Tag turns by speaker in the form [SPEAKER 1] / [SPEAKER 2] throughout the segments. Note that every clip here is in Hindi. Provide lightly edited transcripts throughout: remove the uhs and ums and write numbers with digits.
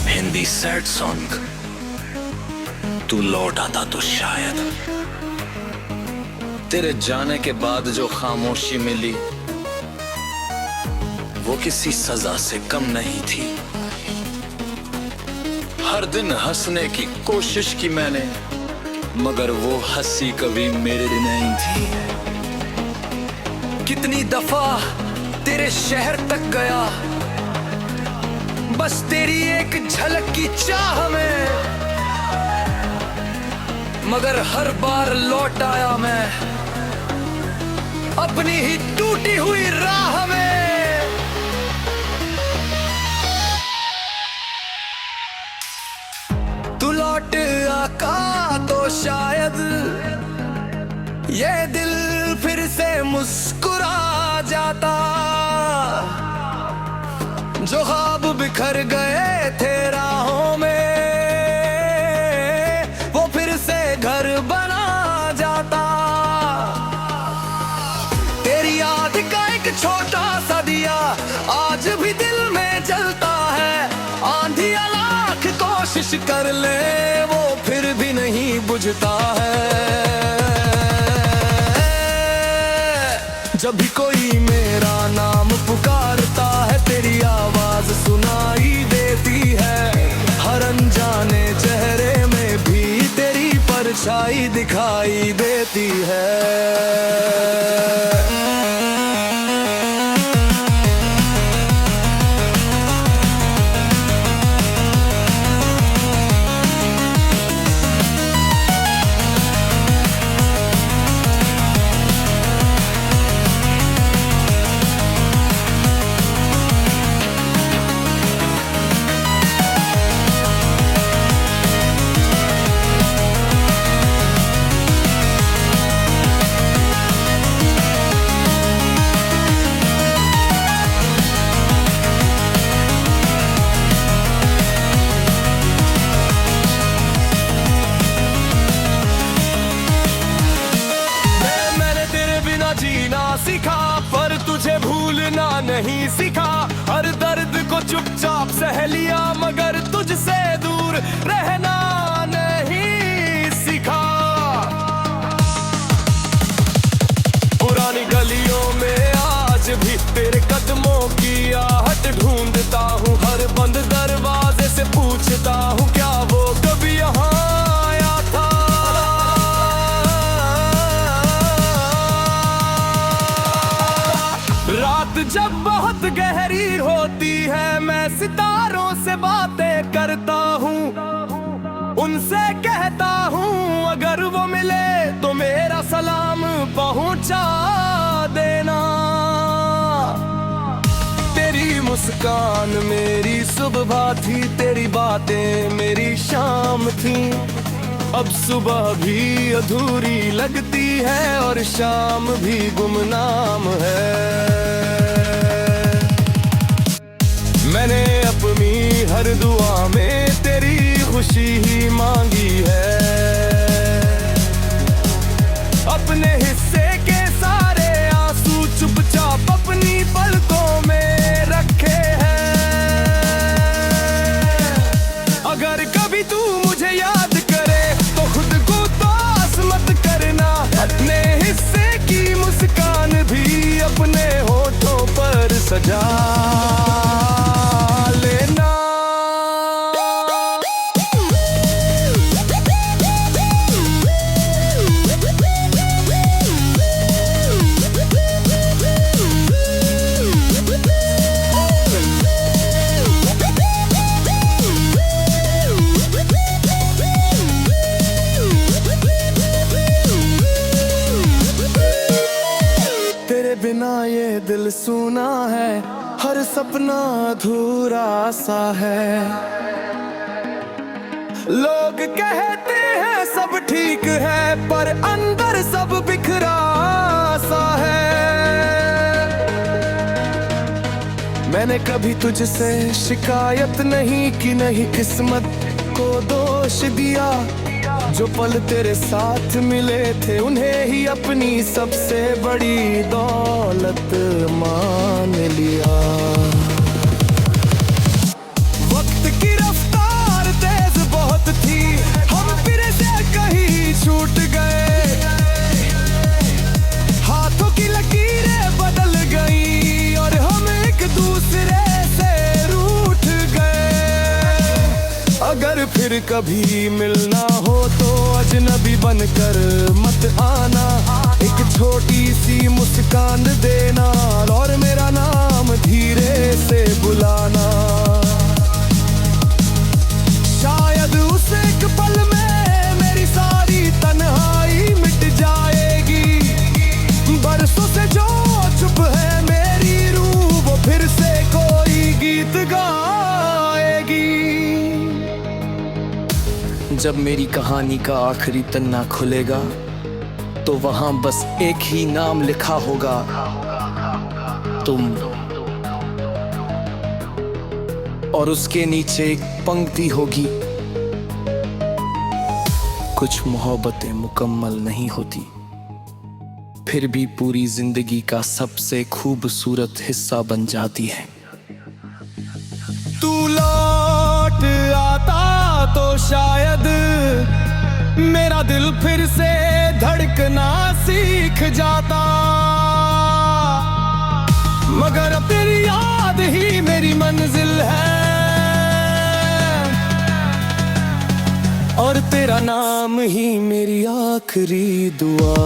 [SPEAKER 1] हिंदी सैड सॉन्ग तू लौट आता तो शायद तेरे जाने के बाद जो खामोशी मिली वो किसी सजा से कम नहीं थी। हर दिन हंसने की कोशिश की मैंने, मगर वो हंसी कभी मेरे लिए नहीं थी। कितनी दफा तेरे शहर तक गया बस तेरी एक झलक की चाह में, मगर हर बार लौट आया मैं अपनी ही टूटी हुई राह में। तू लौट आका तो शायद ये दिल फिर से मुस्कुरा जाता। जो ख्वाब बिखर गए थे राहों में वो फिर से घर बना जाता। तेरी याद का एक छोटा सा दिया आज भी दिल में जलता है। आंधी लाख कोशिश कर ले वो फिर भी नहीं बुझता है। जब भी कोई मेरा नाम पुकारता है तेरी आवाज सुनाई देती है। हर अनजाने चेहरे में भी तेरी परछाई दिखाई देती है। सीखा पर तुझे भूलना नहीं सीखा। हर दर्द को चुपचाप सह लिया मगर तुझसे दूर रहना नहीं सीखा। पुरानी गलियों में आज भी तेरे कदमों की आहट ढूंढता हूँ। हर बंद दरवाजे से पूछता हूँ क्या वो कभी यहाँ आया था। रात जब बहुत गहरी होती है मैं सितारों से बातें करता हूँ। उनसे कहता हूँ अगर वो मिले तो मेरा सलाम पहुँचा देना। तेरी मुस्कान मेरी सुबह थी, तेरी बातें मेरी शाम थी। अब सुबह भी अधूरी लगती है और शाम भी गुमनाम है। मैंने अपनी हर दुआ में तेरी खुशी ही मांगी है। अपने हिस्से के सारे आंसू चुपचाप अपनी पलकों में रखे हैं। अगर कभी तू मुझे याद करे तो खुद को तोस मत करना। अपने हिस्से की मुस्कान भी अपने होठों पर सजा लेना। तेरे बिना ये दिल सूना है, हर सपना अधूरा सा है। लोग कहते हैं सब ठीक है पर अंदर सब बिखरा सा है। मैंने कभी तुझसे शिकायत नहीं की, नहीं किस्मत को दोष दिया। जो पल तेरे साथ मिले थे उन्हें ही अपनी सबसे बड़ी दौलत मान लिया। वक्त की रफ्तार तेज बहुत थी, हम फिर से कहीं छूट गए। हाथों की लकीरें बदल गई और हम एक दूसरे से रूठ गए। अगर फिर कभी मिलना हो तो अजनबी बनकर मत आना, एक छोटी सी मुस्कान देना और मेरा नाम धीरे से बुलाना। शायद उस एक पल में मेरी सारी तन्हाई मिट जाएगी, बरसों से जो चुप है मेरी रूह वो फिर से कोई गीत गाएगी। जब मेरी कहानी का आखिरी पन्ना खुलेगा तो वहां बस एक ही नाम लिखा होगा, तुम। और उसके नीचे एक पंक्ति होगी, कुछ मोहब्बतें मुकम्मल नहीं होती, फिर भी पूरी जिंदगी का सबसे खूबसूरत हिस्सा बन जाती है। तू लौट आता तो शायद मेरा दिल फिर से धड़कना सीख जाता, मगर अब तेरी याद ही मेरी मंजिल है और तेरा नाम ही मेरी आखिरी दुआ।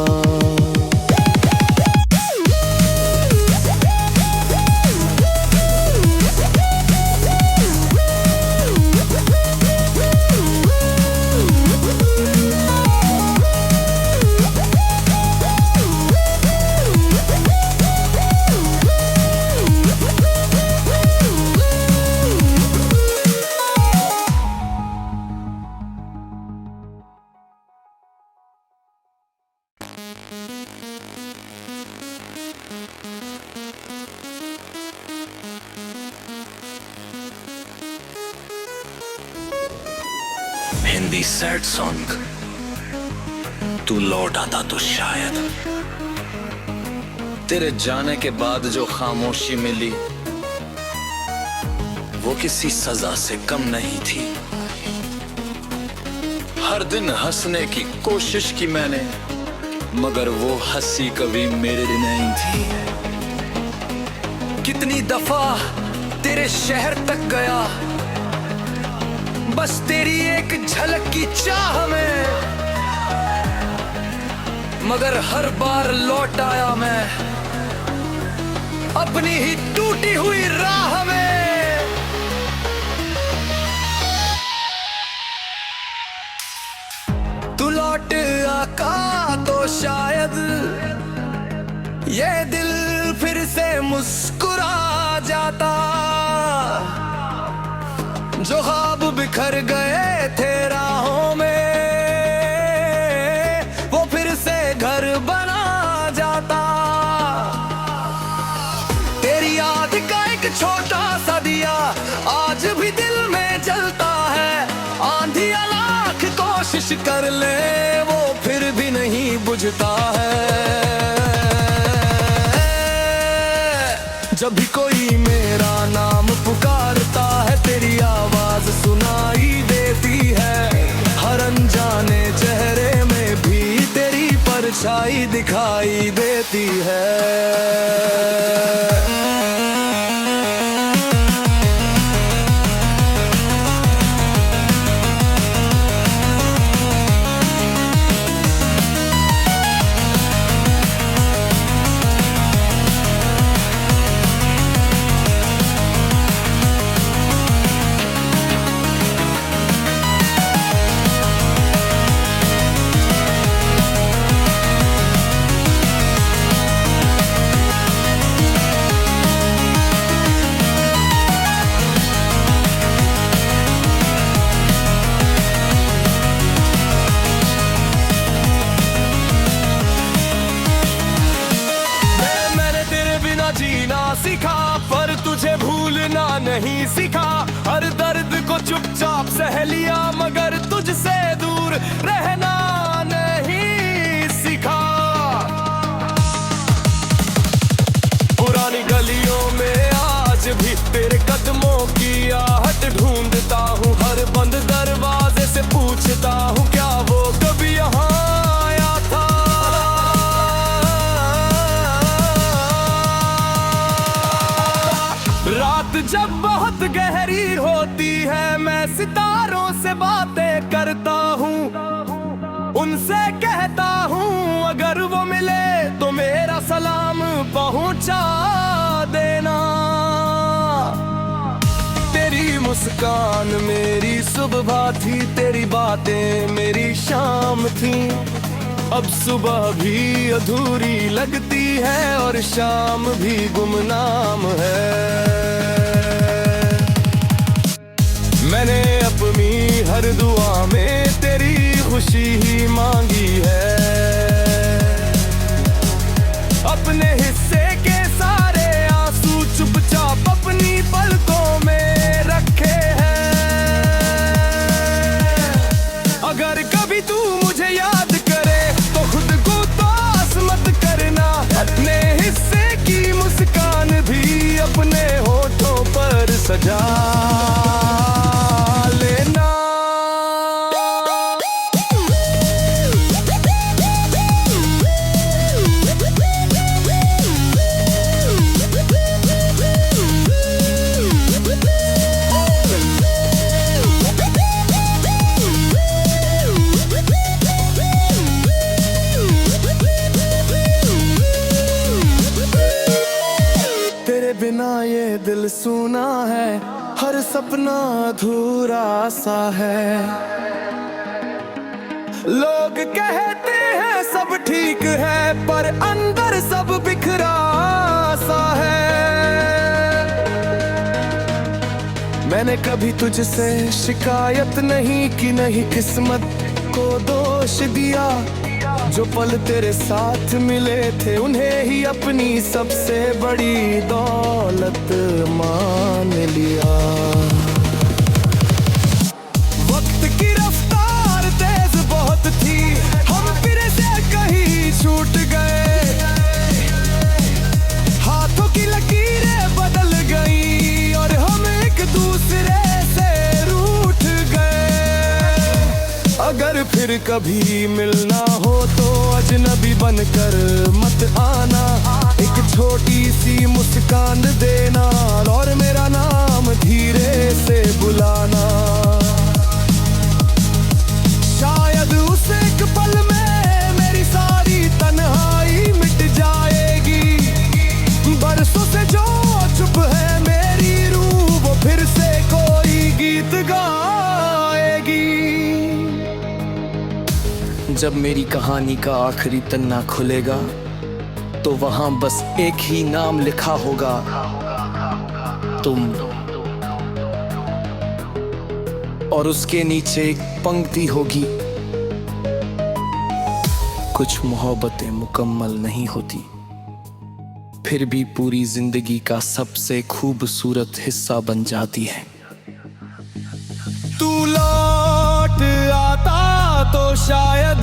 [SPEAKER 2] हिंदी सैड सॉन्ग, तू लौट आता तो शायद। तेरे जाने के बाद जो खामोशी मिली वो किसी सजा से कम नहीं थी। हर दिन हंसने की कोशिश की मैंने, मगर वो हंसी कभी मेरे लिए नहीं थी। कितनी दफा तेरे शहर तक गया बस तेरी एक झलक की चाह में, मगर हर बार लौट आया मैं अपनी ही टूटी हुई राह में। तू लौट आका तो शायद ये दिल फिर से मुस्कुरा जाता, जो ख्वाब बिखर गए थे राहों में वो फिर से घर बना जाता। तेरी याद का एक छोटा सा दिया आज भी दिल में जलता है, आंधियां लाख कोशिश कर ले वो फिर भी नहीं बुझता है। जब भी कोई मेरा नाम पुकारता है तेरी आवाज सुनाई देती है, हर अनजाने चेहरे में भी तेरी परछाई दिखाई देती है।
[SPEAKER 1] उनसे कहता हूँ अगर वो मिले तो मेरा सलाम पहुँचा देना।
[SPEAKER 2] तेरी मुस्कान मेरी सुबह थी, तेरी बातें मेरी शाम थी। अब सुबह भी अधूरी लगती है और शाम भी गुमनाम है। मैंने अपनी हर दुआ में तेरी खुशी ही मांगी है। अपने हिस्से के सारे आंसू चुपचाप अपनी पलकों में रखे हैं। अगर कभी तू मुझे याद करे तो खुद को उदास मत करना। अपने हिस्से की मुस्कान भी अपने होठों पर सजा लेना। तेरे बिना ये दिल सूना है, हर सपना अधूरा सा है। लोग कहते हैं सब ठीक है पर अंदर सब बिखरा सा है। मैंने कभी तुझसे शिकायत नहीं की, नहीं किस्मत को दोष दिया। जो पल तेरे साथ मिले थे उन्हें ही अपनी सबसे बड़ी दौलत मान लिया। वक्त की रफ्तार तेज बहुत थी, हम फिर से कहीं छूट गए। हाथों की लकीरें बदल गई और हम एक दूसरे से रूठ गए। अगर फिर कभी मिलना हो तो अजनबी बनकर मत आना। एक छोटी सी मुस्कान देना और मेरा नाम धीरे से बुलाना। शायद उस एक पल में मेरी सारी तन्हाई मिट जाएगी। बरसों से जो चुप है मेरी रूह वो फिर से कोई गीत गाएगी। जब मेरी कहानी का आखिरी पन्ना खुलेगा तो वहां बस एक ही नाम लिखा होगा, तुम। और उसके नीचे एक पंक्ति होगी, कुछ मोहब्बतें मुकम्मल नहीं होती, फिर भी पूरी जिंदगी का सबसे खूबसूरत हिस्सा बन जाती है। तू लौट आता तो शायद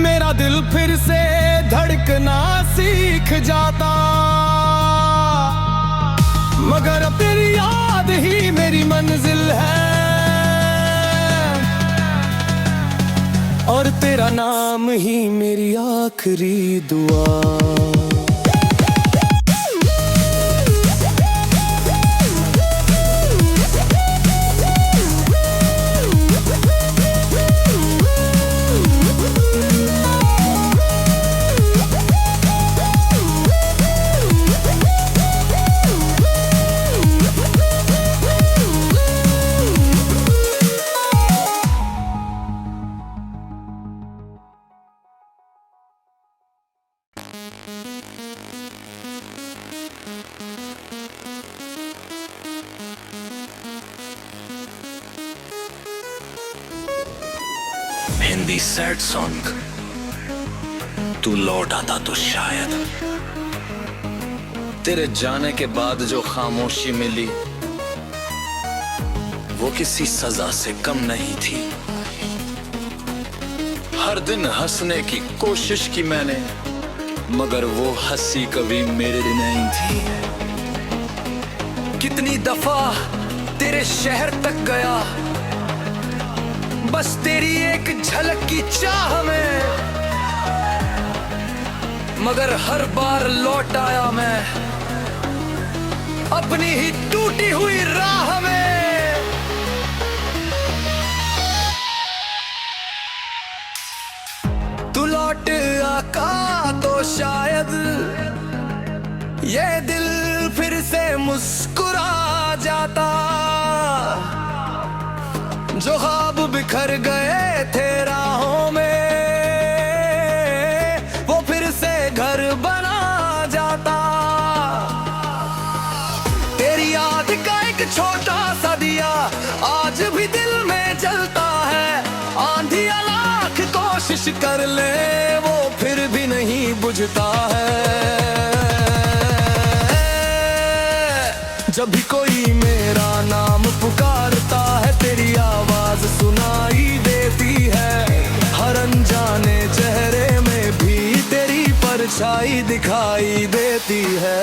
[SPEAKER 2] मेरा दिल फिर से धड़कना सीख जाता। मगर अब तेरी याद ही मेरी मंजिल है और तेरा नाम ही मेरी आखिरी दुआ। हिंदी सैड सॉन्ग, तू लौट आता तो शायद। तेरे जाने के बाद जो खामोशी मिली वो किसी सजा से कम नहीं थी। हर दिन हंसने की कोशिश की मैंने, मगर वो हंसी कभी मेरे लिए नहीं थी। कितनी दफा तेरे शहर तक गया बस तेरी एक झलक की चाह में, मगर हर बार लौट आया मैं अपनी ही टूटी हुई राह में। होता तो शायद ये दिल फिर से मुस्कुरा जाता। जो ख्वाब बिखर गए थे राहों में, वो फिर से घर बना जाता। तेरी याद का एक छोटा सा दिया आज भी दिल में जलता है। आंधियां लाख कोशिश कर ले वो फिर भी नहीं बुझता है। जब भी कोई मेरा नाम पुकारता है, तेरी आवाज सुनाई देती है। हर अनजाने चेहरे में भी तेरी परछाई दिखाई देती है।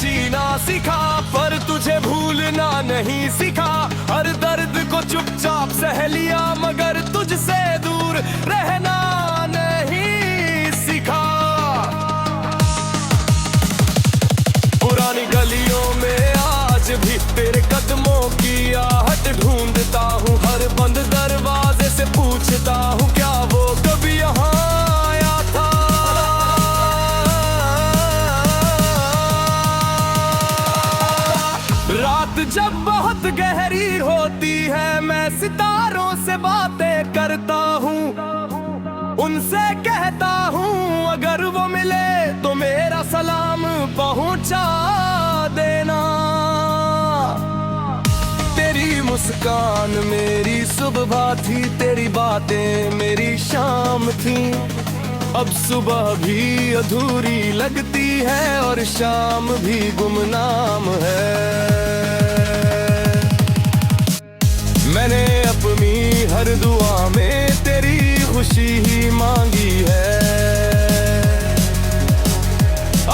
[SPEAKER 2] जीना सीखा पर तुझे भूलना नहीं सीखा। हर दर्द को चुपचाप सह लिया मगर तुझसे दूर रहना नहीं सीखा। पुरानी गलियों में आज भी तेरे कदमों की आहट ढूंढता हूँ। हर बंद दरवाजे से पूछता हूँ क्या वो कभी यहाँ आया था। रात जब बहुत गहरी होती है, मैं सितारों से बातें करता हूँ। उनसे कहता हूँ अगर वो मिले तो मेरा सलाम पहुँचा देना। तेरी मुस्कान मेरी सुबह थी, तेरी बातें मेरी शाम थी। अब सुबह भी अधूरी लगती है और शाम भी गुमनाम है। मैंने अपनी हर दुआ में तेरी खुशी ही मांगी है।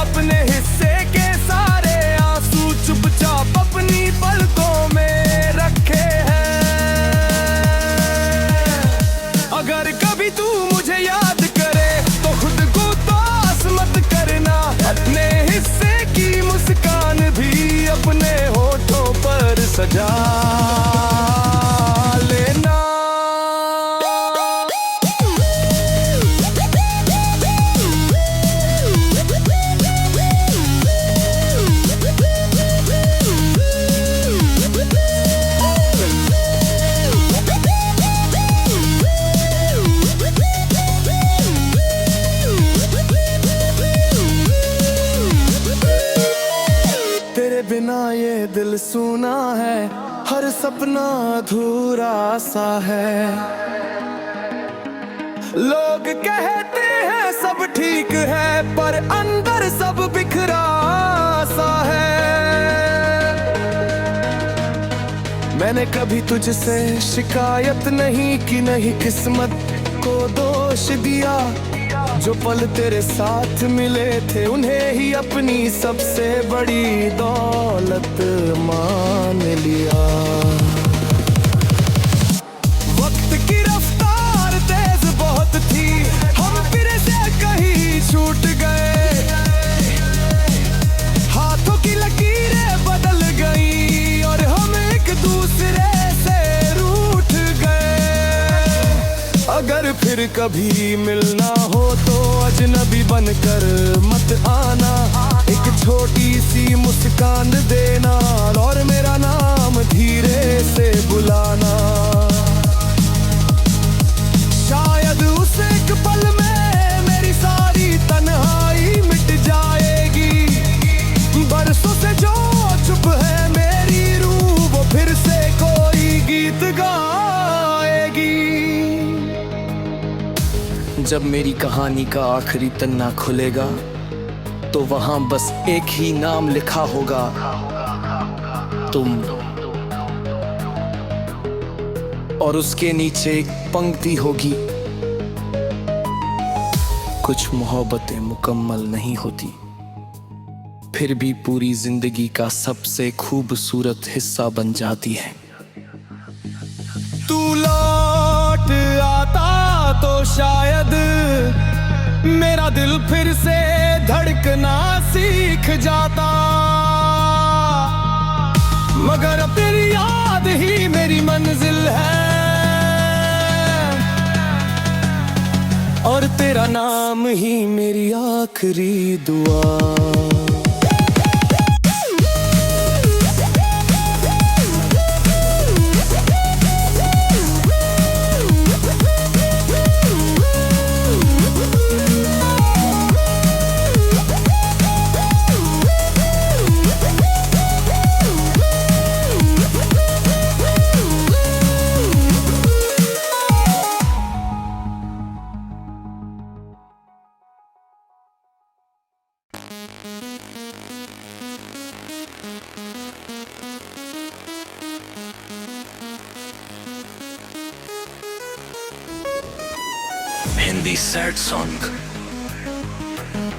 [SPEAKER 2] अपने हिस्से के सारे आंसू चुपचाप अपनी पलकों में रखे हैं। अगर कभी तू मुझे याद करे तो खुद को उदास मत करना। अपने हिस्से की मुस्कान भी अपने होठों पर सजा लेना। तेरे बिना ये दिल सूना है, हर सपना अधूरा सा है। लोग कहते हैं सब ठीक है पर अंदर सब बिखरा सा है। मैंने कभी तुझसे शिकायत नहीं की, नहीं किस्मत को दोष दिया। जो पल तेरे साथ मिले थे उन्हें ही अपनी सबसे बड़ी दौलत मान लिया। वक्त की रफ्तार तेज बहुत थी, हम फिर से कहीं छूट गए। हाथों की लकीरें बदल गई और हम एक दूसरे से रूठ गए। अगर फिर कभी मिलना हो तो अजनबी बनकर मत आना। एक छोटी सी मुस्कान देना और मेरा नाम धीरे से बुलाना। शायद उस एक पल में मेरी सारी तन्हाई मिट जाएगी। बरसों से जो चुप है मेरी रूह वो फिर से कोई गीत गाएगी। जब मेरी कहानी का आखिरी पन्ना खुलेगा तो वहां बस एक ही नाम लिखा होगा, तुम। और उसके नीचे एक पंक्ति होगी, कुछ मोहब्बतें मुकम्मल नहीं होती, फिर भी पूरी जिंदगी का सबसे खूबसूरत हिस्सा बन जाती है।
[SPEAKER 1] तू लौट आता तो शायद मेरा दिल फिर से धड़कना सीख जाता, मगर अब तेरी याद ही मेरी मंजिल है और तेरा नाम ही मेरी आखिरी दुआ।
[SPEAKER 2] हिंदी सैड सॉन्ग,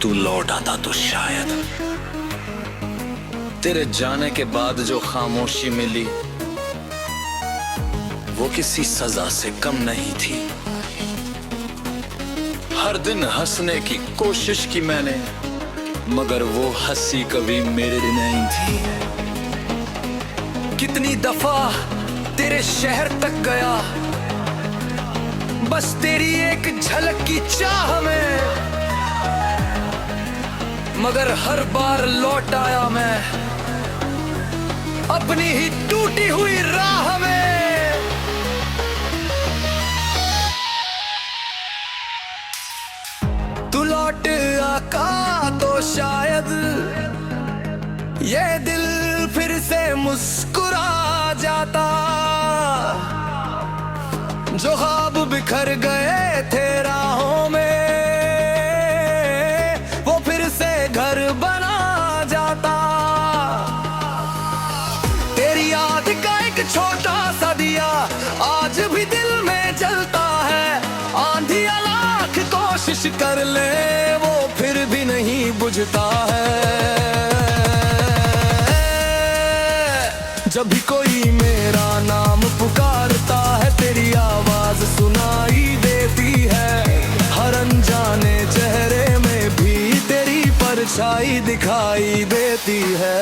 [SPEAKER 2] तू लौट आता तो शायद। तेरे जाने के बाद जो खामोशी मिली वो किसी सजा से कम नहीं थी। हर दिन हंसने की कोशिश की मैंने, मगर वो हंसी कभी मेरे लिए नहीं थी। कितनी दफा तेरे शहर तक गया बस तेरी एक झलक की चाह में, मगर हर बार लौट आया मैं अपनी ही टूटी हुई राह में। तू लौट आका तो शायद ये दिल फिर से मुस्कुरा जाता, जो ख्वाब बिखर गए थे राहों में वो फिर से घर बना जाता। तेरी याद का एक छोटा सा दिया आज भी दिल में जलता है, आंधी लाख कोशिश कर ले वो फिर भी नहीं बुझता है। जब भी कोई मेरा नाम पुकारता है तेरी आवाज सुनाई देती है, हर अनजाने चेहरे में भी तेरी परछाई दिखाई देती है।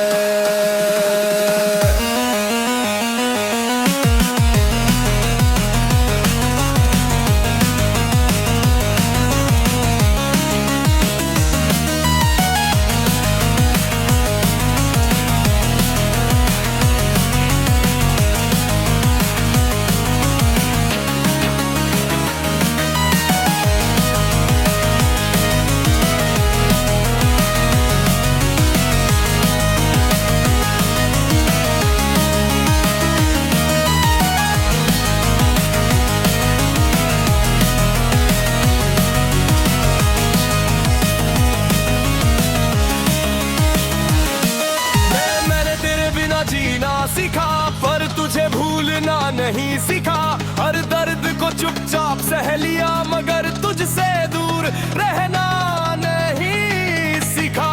[SPEAKER 2] सीखा पर तुझे भूलना नहीं सीखा, हर दर्द को चुपचाप सह लिया मगर तुझसे दूर रहना नहीं सीखा।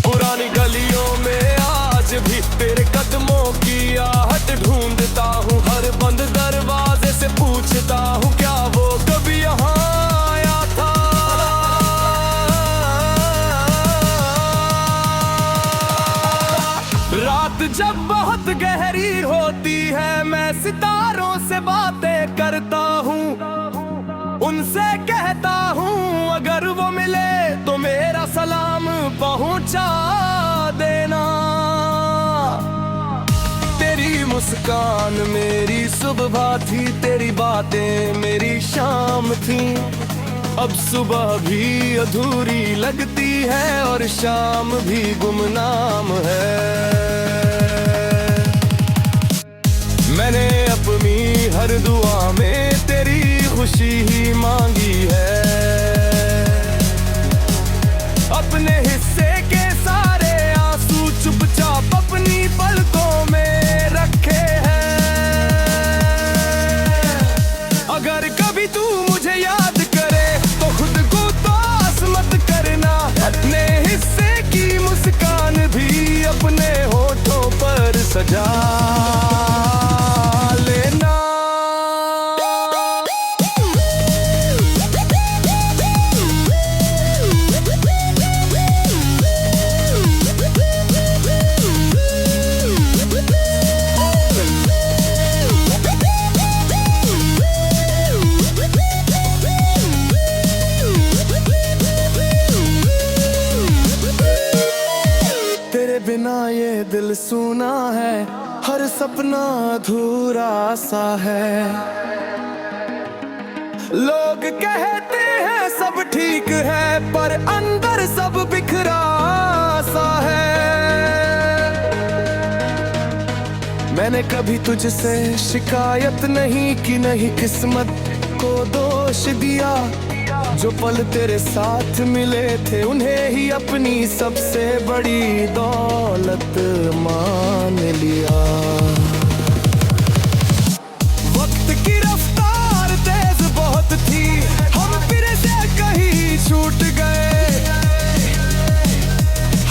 [SPEAKER 2] पुरानी गलियों में आज भी तेरे कदमों की आहट ढूंढता हूँ, हर बंद दरवाजे से पूछता हूँ क्या वो कभी यहाँ आया था। रात जब बहुत गहरी होती है मैं सितारों से बातें करता हूँ, उनसे कहता हूँ अगर वो मिले तो मेरा सलाम पहुँचा देना। तेरी मुस्कान मेरी सुबह थी, तेरी बातें मेरी शाम थी, अब सुबह भी अधूरी लगती है और शाम भी गुमनाम है। मैंने अपनी हर दुआ में खुशी ही मांगी है। अपने हिस्से के सारे आंसू चुपचाप अपनी पलकों में रखे हैं। अगर कभी तू मुझे याद करे तो खुद को उदास मत करना। अपने हिस्से की मुस्कान भी अपने होठों पर सजा लेना। तेरे बिना ये दिल सूना है, हर सपना अधूरा सा है। लोग कहते हैं सब ठीक है, पर अंदर सब बिखरा सा है। मैंने कभी तुझसे शिकायत नहीं की, नहीं किस्मत को दोष दिया। जो पल तेरे साथ मिले थे उन्हें ही अपनी सबसे बड़ी दौलत मान लिया। वक्त की रफ्तार तेज बहुत थी, हम फिर से कहीं छूट गए।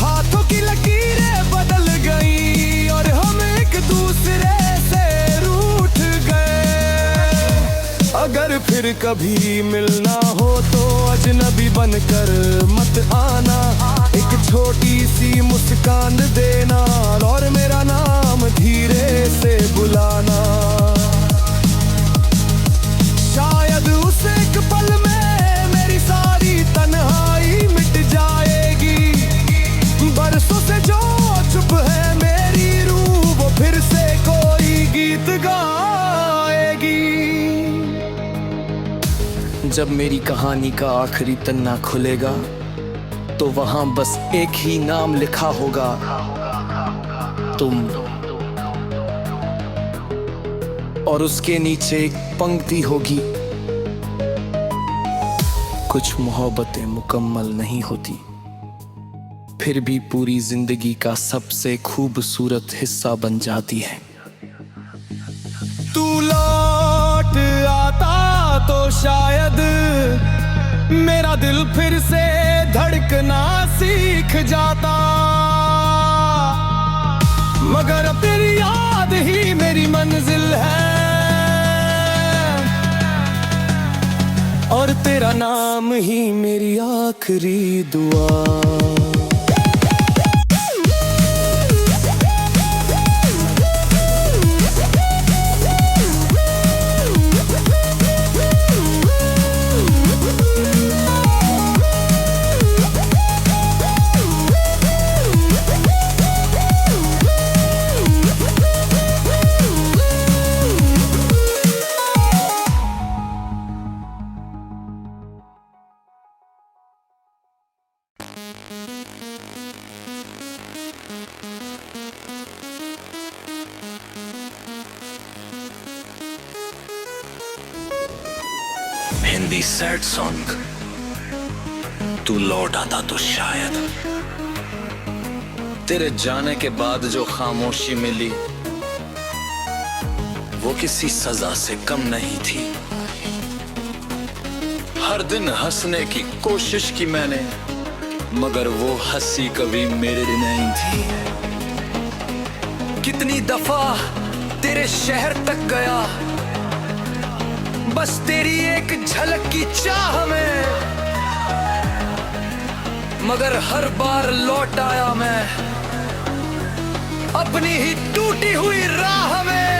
[SPEAKER 2] हाथों की लकीरें बदल गई और हम एक दूसरे से रूठ गए। अगर फिर कभी मिलना हो तो अजनबी बनकर मत आना। एक छोटी सी मुस्कान देना और मेरा नाम धीरे से बुलाना। शायद उस एक पल में मेरी सारी तन्हाई मिट जाएगी। बरसों से जो चुप है मेरी रूह, वो फिर से कोई गीत गाएगी। जब मेरी कहानी का आखिरी पन्ना खुलेगा तो वहां बस एक ही नाम लिखा होगा, तुम। और उसके नीचे एक पंक्ति होगी, कुछ मोहब्बतें मुकम्मल नहीं होती, फिर भी पूरी जिंदगी का सबसे खूबसूरत हिस्सा बन जाती है। तू लौट आता तो शायद मेरा दिल फिर से धड़कना सीख जाता। मगर अब तेरी याद ही मेरी मंजिल है और तेरा नाम ही मेरी आखिरी दुआ।
[SPEAKER 3] हिंदी सैड सॉन्ग, तू लौट आता तो शायद। तेरे जाने के बाद जो खामोशी मिली वो किसी सजा से कम नहीं थी। हर दिन हंसने की कोशिश की मैंने, मगर वो हंसी कभी मेरे लिए नहीं थी। कितनी दफा तेरे शहर तक गया बस तेरी एक झलक की चाह में, मगर हर बार लौट आया मैं अपनी ही टूटी हुई राह में।